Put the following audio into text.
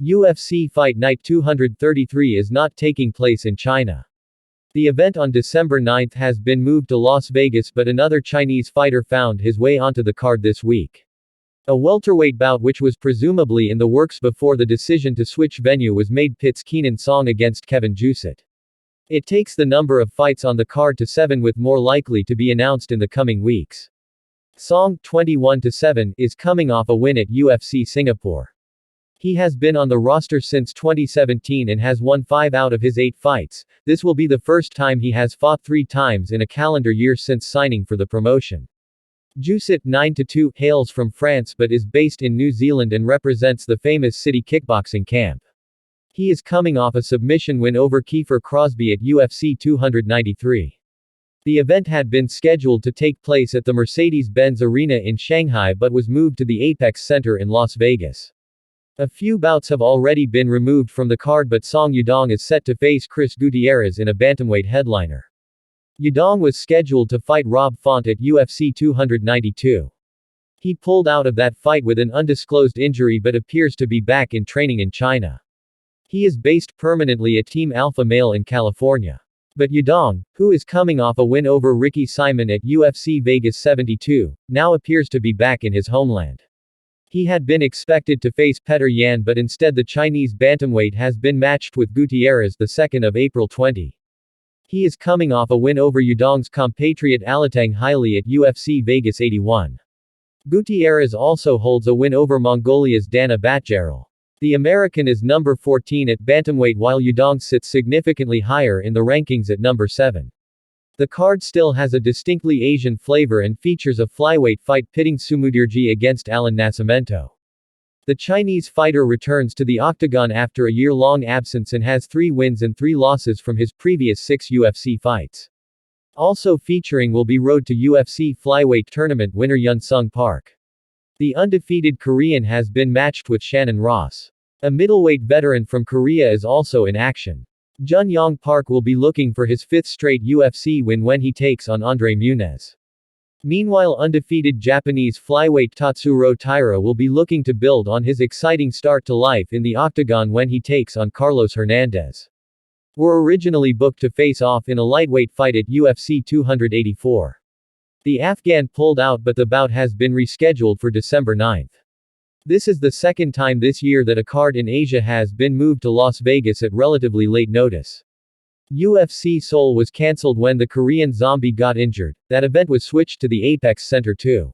UFC Fight Night 233 is not taking place in China. The event on December 9 has been moved to Las Vegas, but another Chinese fighter found his way onto the card this week. A welterweight bout which was presumably in the works before the decision to switch venue was made pits Kenan Song against Kevin Jousset. It takes the number of fights on the card to 7, with more likely to be announced in the coming weeks. Song, 21-7, is coming off a win at UFC Singapore. He has been on the roster since 2017 and has won 5 out of his 8 fights. This will be the first time he has fought 3 times in a calendar year since signing for the promotion. Jousset, 9-2, hails from France but is based in New Zealand and represents the famous City Kickboxing camp. He is coming off a submission win over Kiefer Crosbie at UFC 293. The event had been scheduled to take place at the Mercedes-Benz Arena in Shanghai but was moved to the Apex Center in Las Vegas. A few bouts have already been removed from the card, but Song Yudong is set to face Chris Gutierrez in a bantamweight headliner. Yudong was scheduled to fight Rob Font at UFC 292. He pulled out of that fight with an undisclosed injury but appears to be back in training in China. He is based permanently at Team Alpha Male in California. But Yudong, who is coming off a win over Ricky Simon at UFC Vegas 72, now appears to be back in his homeland. He had been expected to face Petr Yan, but instead the Chinese bantamweight has been matched with Gutierrez the 2nd of April 20. He is coming off a win over Yudong's compatriot Alatang Haile at UFC Vegas 81. Gutierrez also holds a win over Mongolia's Dana Batgerel. The American is number 14 at bantamweight while Yudong sits significantly higher in the rankings at number 7. The card still has a distinctly Asian flavor and features a flyweight fight pitting Sumudirji against Alan Nascimento. The Chinese fighter returns to the octagon after a year-long absence and has 3 wins and 3 losses from his previous 6 UFC fights. Also featuring will be Road to UFC flyweight tournament winner Yun-Sung Park. The undefeated Korean has been matched with Shannon Ross. A middleweight veteran from Korea is also in action. Jun-Yong Park will be looking for his 5th straight UFC win when he takes on Andre Muniz. Meanwhile, undefeated Japanese flyweight Tatsuro Taira will be looking to build on his exciting start to life in the octagon when he takes on Carlos Hernandez. Were originally booked to face off in a lightweight fight at UFC 284. The Afghan pulled out, but the bout has been rescheduled for December 9. This is the 2nd time this year that a card in Asia has been moved to Las Vegas at relatively late notice. UFC Seoul was cancelled when the Korean Zombie got injured. That event was switched to the Apex Center too.